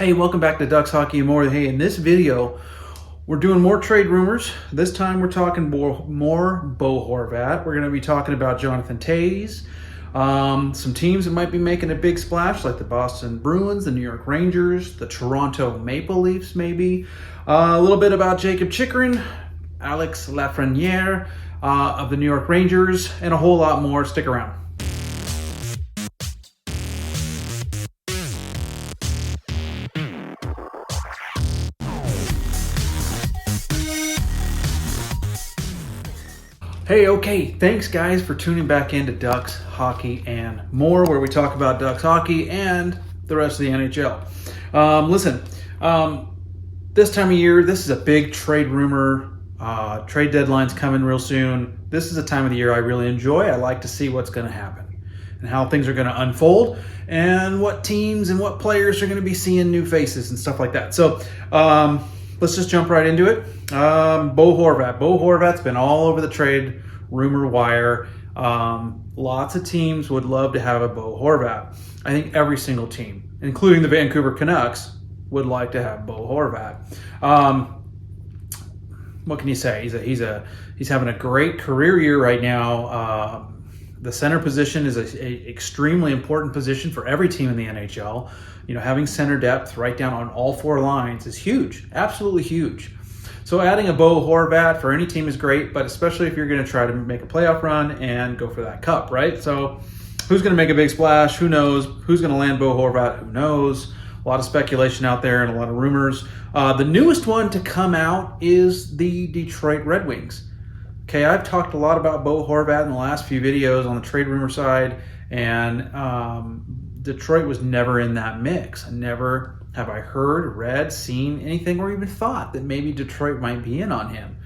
Hey, welcome back to Ducks Hockey and More. Hey, in this video, we're doing more trade rumors. This time we're talking more Bo Horvat. We're going to be talking about Jonathan Toews, some teams that might be making a big splash, like the Boston Bruins, the New York Rangers, the Toronto Maple Leafs, maybe. A little bit about Jacob Chychrun, Alex Lafreniere of the New York Rangers, and a whole lot more. Stick around. Hey, okay, thanks guys for tuning back into Ducks Hockey and More, where we talk about Ducks hockey and the rest of the NHL. This time of year, this is a big trade rumor. Trade deadline's coming real soon. This is a time of the year I really enjoy. I like to see what's going to happen and how things are going to unfold and what teams and what players are going to be seeing new faces and stuff like that. So, let's just jump right into it. Bo Horvat. Bo Horvat's been all over the trade rumor wire. Lots of teams would love to have a Bo Horvat. I think every single team, including the Vancouver Canucks, would like to have Bo Horvat. What can you say? He's having a great career year right now. The center position is a extremely important position for every team in the NHL. You know, having center depth right down on all four lines is huge, absolutely huge. So adding a Bo Horvat for any team is great, but especially if you're going to try to make a playoff run and go for that cup, right? So who's going to make a big splash? Who knows? Who's going to land Bo Horvat? Who knows? A lot of speculation out there and a lot of rumors. The newest one to come out is the Detroit Red Wings. Okay, I've talked a lot about Bo Horvat in the last few videos on the trade rumor side, and Detroit was never in that mix. Never have I heard, read, seen anything, or even thought that maybe Detroit might be in on him.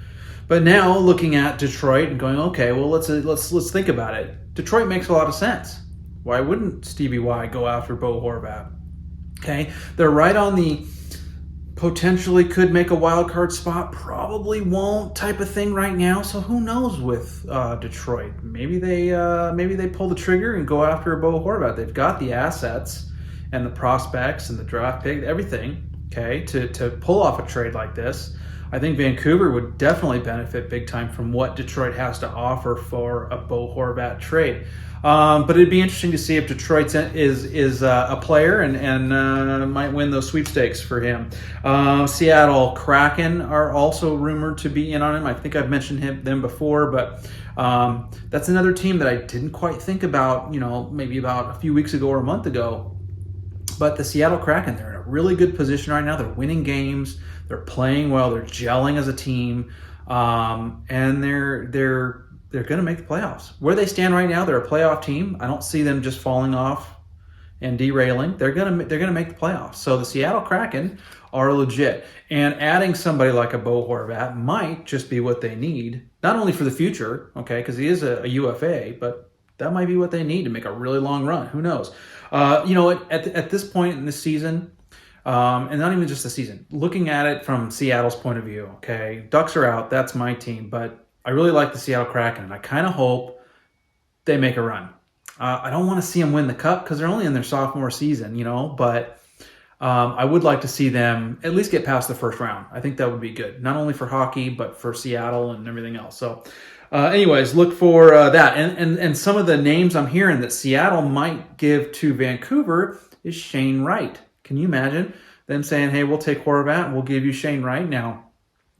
But now looking at Detroit and going, okay, well let's think about it. Detroit makes a lot of sense. Why wouldn't Stevie Y go after Bo Horvat? Okay, they're right on the potentially could make a wild card spot, probably won't type of thing right now. So who knows with Detroit? Maybe they pull the trigger and go after a Bo Horvat. They've got the assets and the prospects and the draft pick, everything. Okay, to pull off a trade like this. I think Vancouver would definitely benefit big time from what Detroit has to offer for a Bo Horvat trade. But it'd be interesting to see if Detroit is a player and might win those sweepstakes for him. Seattle Kraken are also rumored to be in on him. I think I've mentioned them before, but that's another team that I didn't quite think about, maybe about a few weeks ago or a month ago. But the Seattle Kraken, they're in a really good position right now. They're winning games. They're playing well. They're gelling as a team. And they're going to make the playoffs. Where they stand right now, they're a playoff team. I don't see them just falling off and derailing. They're going to make the playoffs. So the Seattle Kraken are legit. And adding somebody like a Bo Horvat might just be what they need, not only for the future, okay, because he is a UFA, but that might be what they need to make a really long run. Who knows? At this point in this season, and not even just the season, looking at it from Seattle's point of view, okay, Ducks are out. That's my team, but I really like the Seattle Kraken, and I kind of hope they make a run. I don't want to see them win the cup because they're only in their sophomore season, but I would like to see them at least get past the first round. I think that would be good, not only for hockey, but for Seattle and everything else. So anyways, look for that. And some of the names I'm hearing that Seattle might give to Vancouver is Shane Wright. Can you imagine them saying, hey, we'll take Horvat and we'll give you Shane Wright? Now,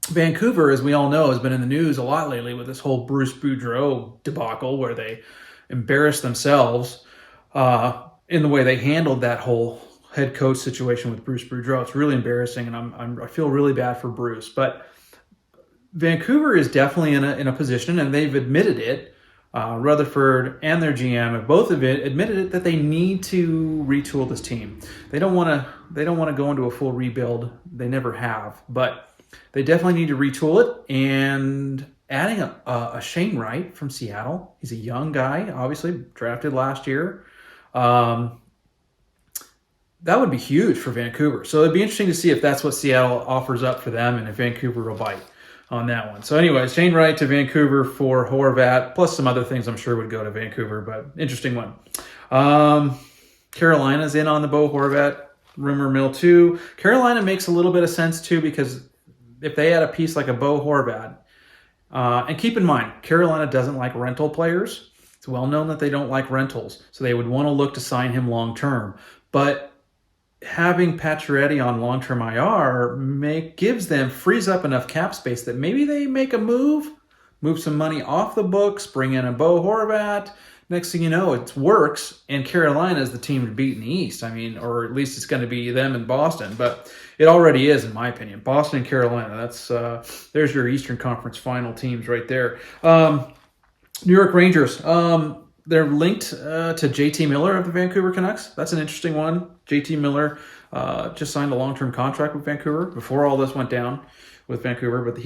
Vancouver, as we all know, has been in the news a lot lately with this whole Bruce Boudreau debacle where they embarrassed themselves in the way they handled that whole head coach situation with Bruce Boudreau. It's really embarrassing, and I feel really bad for Bruce. But Vancouver is definitely in a position, and they've admitted it. Rutherford and their GM have both admitted it, that they need to retool this team. They don't want to go into a full rebuild. They never have, but they definitely need to retool it. And adding a Shane Wright from Seattle, he's a young guy, obviously drafted last year. That would be huge for Vancouver. So it'd be interesting to see if that's what Seattle offers up for them and if Vancouver will bite on that one. So anyways, Shane Wright to Vancouver for Horvat, plus some other things I'm sure would go to Vancouver, but interesting one. Carolina's in on the Bo Horvat rumor mill too. Carolina makes a little bit of sense too, because if they had a piece like a Bo Horvat, and keep in mind, Carolina doesn't like rental players. It's well known that they don't like rentals, so they would want to look to sign him long term. But having Pacioretty on long-term IR frees up enough cap space that maybe they make a move some money off the books, bring in a Bo Horvat. Next thing you know, it works, and Carolina is the team to beat in the East. I mean, or at least it's going to be them and Boston, but it already is, in my opinion. Boston and Carolina. That's there's your Eastern Conference final teams right there. New York Rangers. They're linked to JT Miller of the Vancouver Canucks. That's an interesting one. JT Miller just signed a long-term contract with Vancouver before all this went down with Vancouver, but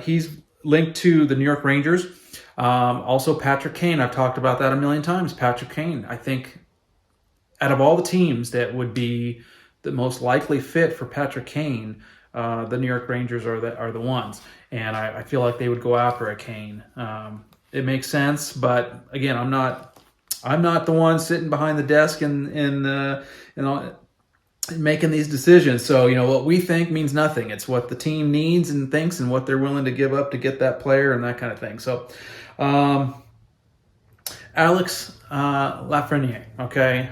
he's linked to the New York Rangers. Also, Patrick Kane. I've talked about that a million times. Patrick Kane. I think out of all the teams that would be the most likely fit for Patrick Kane, the New York Rangers are the ones, and I feel like they would go after a Kane. It makes sense, but again, I'm not the one sitting behind the desk and making these decisions. So what we think means nothing. It's what the team needs and thinks, and what they're willing to give up to get that player and that kind of thing. So, Alex Lafreniere, okay.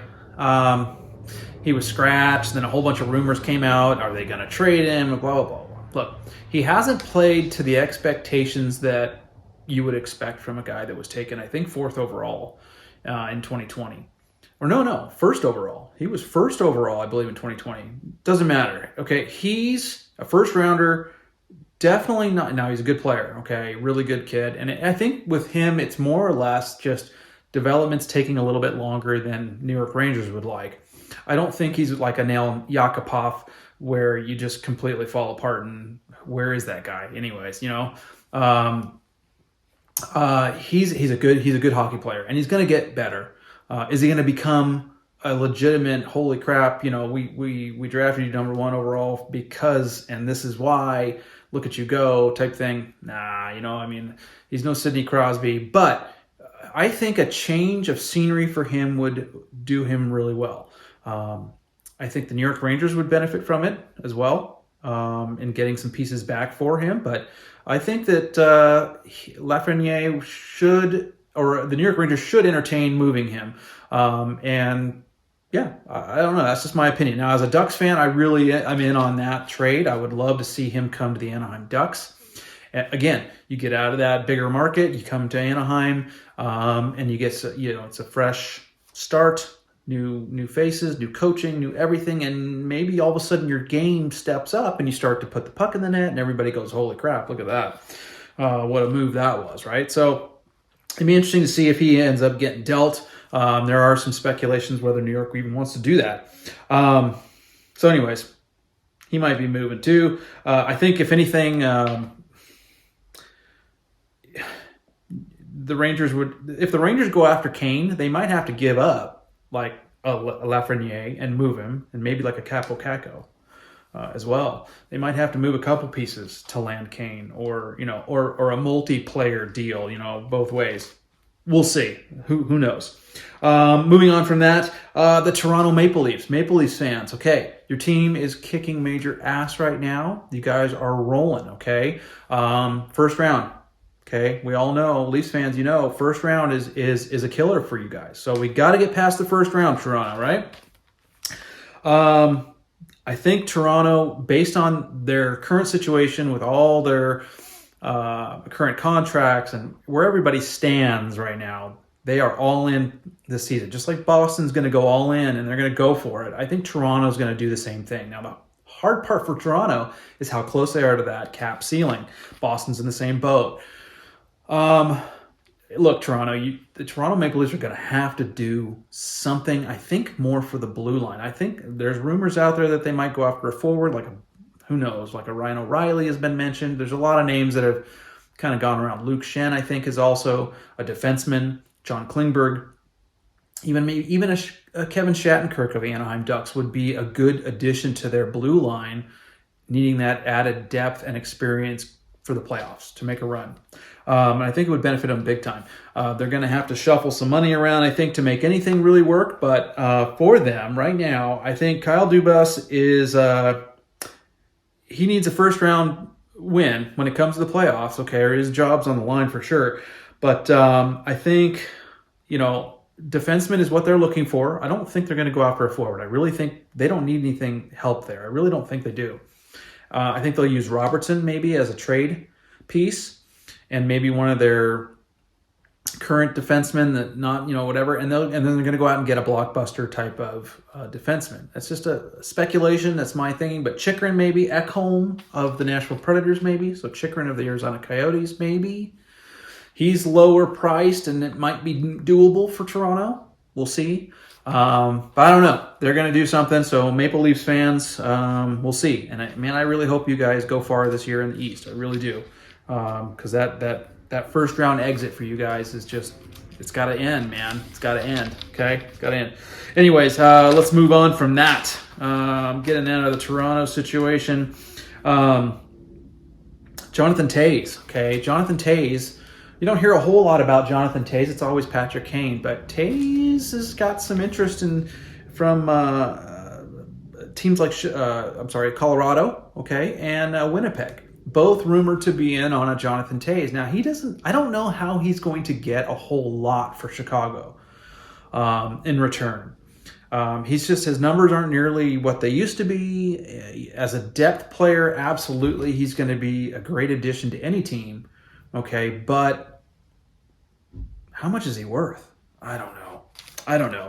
He was scratched. Then a whole bunch of rumors came out. Are they going to trade him? Blah blah blah. Look, he hasn't played to the expectations that you would expect from a guy that was taken, I think, 4th overall in 2020. Or no, 1st overall. He was 1st overall, I believe, in 2020. Doesn't matter. Okay, he's a first rounder. Definitely not. Now, he's a good player, okay? Really good kid. And I think with him, it's more or less just development's taking a little bit longer than New York Rangers would like. I don't think he's like a Nail Yakupov where you just completely fall apart and where is that guy anyways, he's a good hockey player, and he's going to get better. Is he going to become a legitimate, holy crap, we drafted you number 1 overall because, and this is why, look at you go type thing? Nah, he's no Sidney Crosby, but I think a change of scenery for him would do him really well. I think the New York Rangers would benefit from it as well, in getting some pieces back for him, but I think that Lafreniere the New York Rangers should entertain moving him. And yeah, I don't know. That's just my opinion. Now, as a Ducks fan, I'm in on that trade. I would love to see him come to the Anaheim Ducks. Again, you get out of that bigger market, you come to Anaheim, and you get, it's a fresh start. New faces, new coaching, new everything, and maybe all of a sudden your game steps up and you start to put the puck in the net and everybody goes, holy crap, look at that. What a move that was, right? So it'd be interesting to see if he ends up getting dealt. There are some speculations whether New York even wants to do that. So anyways, he might be moving too. I think if anything, if the Rangers go after Kane, they might have to give up like a Lafreniere and move him, and maybe like a Capo Caco as well. They might have to move a couple pieces to land Kane, or or a multiplayer deal, both ways. We'll see. Who knows? Moving on from that, the Toronto Maple Leafs. Maple Leafs fans, okay, your team is kicking major ass right now. You guys are rolling, okay? First round. Okay, we all know, Leafs fans, first round is a killer for you guys. So we got to get past the first round, Toronto, right? I think Toronto, based on their current situation with all their current contracts and where everybody stands right now, they are all in this season. Just like Boston's going to go all in and they're going to go for it. I think Toronto's going to do the same thing. Now, the hard part for Toronto is how close they are to that cap ceiling. Boston's in the same boat. Look, Toronto, the Toronto Maple Leafs are going to have to do something, I think, more for the blue line. I think there's rumors out there that they might go after a forward, who knows, like a Ryan O'Reilly has been mentioned. There's a lot of names that have kind of gone around. Luke Shen, I think, is also a defenseman. John Klingberg, even a Kevin Shattenkirk of the Anaheim Ducks would be a good addition to their blue line, needing that added depth and experience for the playoffs to make a run. And I think it would benefit them big time. They're going to have to shuffle some money around, I think, to make anything really work. But for them right now, I think Kyle Dubas is he needs a first round win when it comes to the playoffs. Okay, or his job's on the line for sure. But I think, defenseman is what they're looking for. I don't think they're going to go after a forward. I really think they don't need anything help there. I really don't think they do. I think they'll use Robertson maybe as a trade piece, and maybe one of their current defensemen that not, whatever, and then they're going to go out and get a blockbuster type of defenseman. That's just a speculation. That's my thinking. But Chychrun maybe, Ekholm of the Nashville Predators maybe, so Chychrun of the Arizona Coyotes maybe. He's lower priced, and it might be doable for Toronto. We'll see. But I don't know. They're going to do something. So Maple Leafs fans, we'll see. And I really hope you guys go far this year in the East. I really do. Because that first round exit for you guys is just, it's got to end, man. It's got to end. Okay? Got to end. Anyways, let's move on from that. Getting out of the Toronto situation. Jonathan Toews. Okay? Jonathan Toews. You don't hear a whole lot about Jonathan Toews. It's always Patrick Kane. But Toews has got some interest from teams like, Colorado, okay, and Winnipeg. Both rumored to be in on a Jonathan Toews. Now, I don't know how he's going to get a whole lot for Chicago in return. His numbers aren't nearly what they used to be. As a depth player, absolutely, he's going to be a great addition to any team. Okay, but how much is he worth? I don't know.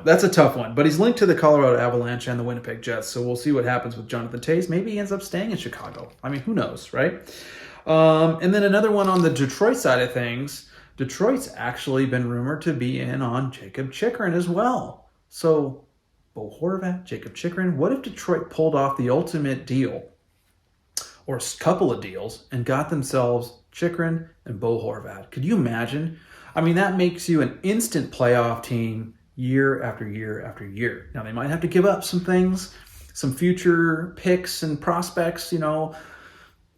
That's a tough one. But he's linked to the Colorado Avalanche and the Winnipeg Jets, so we'll see what happens with Jonathan Toews. Maybe he ends up staying in Chicago. I mean, who knows, right? And then another one on the Detroit side of things. Detroit's actually been rumored to be in on Jakob Chychrun as well. So, Bo Horvat, Jakob Chychrun. What if Detroit pulled off the ultimate deal, or a couple of deals, and got themselves Chychrun and Bo Horvat? Could you imagine? I mean, that makes you an instant playoff team year after year after year. Now, they might have to give up some things, some future picks and prospects,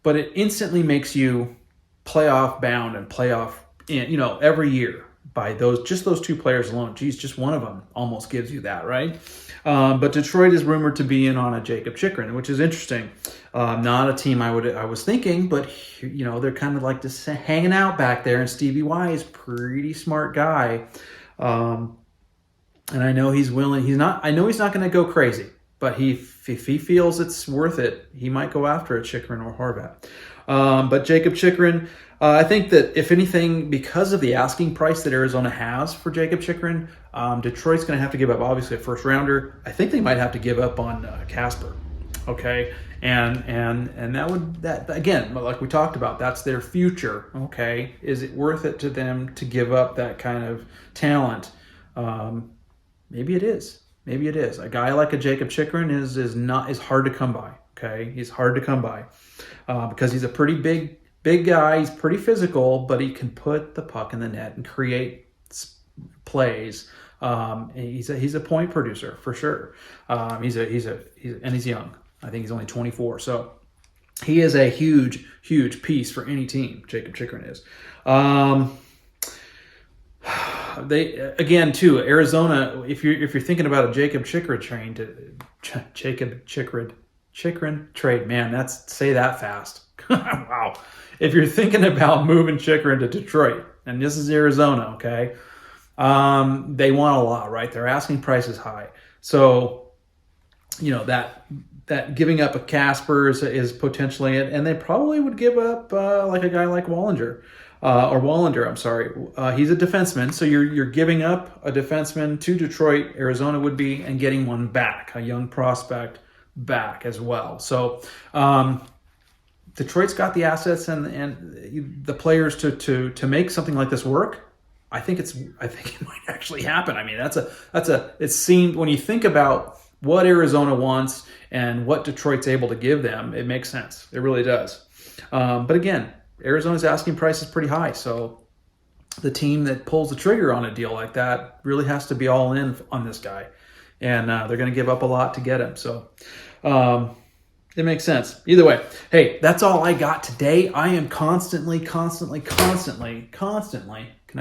but it instantly makes you playoff bound and playoff in, every year by those two players alone. Geez, just one of them almost gives you that, right? But Detroit is rumored to be in on a Jakob Chychrun, which is interesting. Not a team I was thinking, but they're kind of like just hanging out back there. And Stevie Y is a pretty smart guy, and I know he's willing. I know he's not going to go crazy, but if he feels it's worth it, he might go after a Chychrun or Horvat. But Jakob Chychrun, I think that if anything, because of the asking price that Arizona has for Jakob Chychrun, Detroit's going to have to give up, obviously, a first rounder. I think they might have to give up on Casper. Okay, and that again, like we talked about, that's their future. Okay, is it worth it to them to give up that kind of talent? Maybe it is. Maybe it is. A guy like a Jakob Chychrun is hard to come by. Okay, he's hard to come by because he's a pretty big guy. He's pretty physical, but he can put the puck in the net and create plays. He's a point producer for sure. He's young. I think he's only 24. So he is a huge piece for any team. Jakob Chychrun is. Arizona. If you're thinking about a Jakob Chychrun trade, man, say that fast. Wow. If you're thinking about moving Chychrun to Detroit, and this is Arizona, okay, they want a lot, right? Their asking price is high. So, that giving up a Casper is potentially it, and they probably would give up like a guy like Wallander. I'm sorry. He's a defenseman, so you're giving up a defenseman to Detroit, Arizona would be, and getting one back, a young prospect back as well. So Detroit's got the assets and the players to make something like this work. I think it might actually happen. I mean, it seemed, when you think about what Arizona wants and what Detroit's able to give them, it makes sense. It really does. But again, Arizona's asking price is pretty high, so the team that pulls the trigger on a deal like that really has to be all in on this guy, and they're going to give up a lot to get him. So It makes sense. Either way, hey, that's all I got today. I am constantly, can I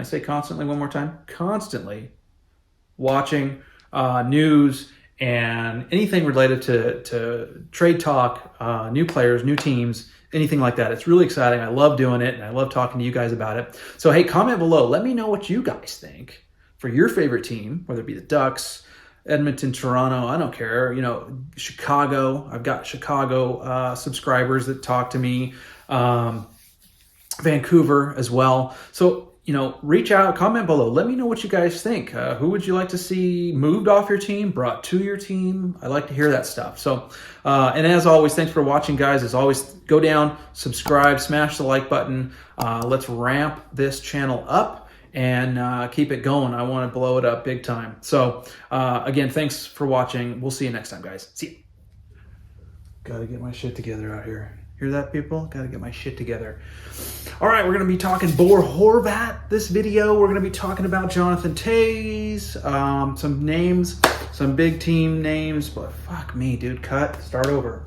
say constantly one more time? Constantly watching news and anything related to trade talk, new players, new teams, anything like that. It's really exciting. I love doing it, and I love talking to you guys about it. So, hey, comment below. Let me know what you guys think for your favorite team, whether it be the Ducks, Edmonton, Toronto, I don't care. You know, Chicago. I've got Chicago subscribers that talk to me. Vancouver as well. So, you know, reach out, comment below. Let me know what you guys think. Who would you like to see moved off your team, brought to your team? I like to hear that stuff. So, and as always, thanks for watching, guys. As always, go down, subscribe, smash the like button. Let's ramp this channel up and keep it going. I want to blow it up big time. So, again, thanks for watching. We'll see you next time, guys. See you. Got to get my shit together out here. Hear that, people? Got to get my shit together. All right, we're going to be talking Bo Horvat this video. We're going to be talking about Jonathan Toews, some names, some big team names. But fuck me, dude. Cut. Start over.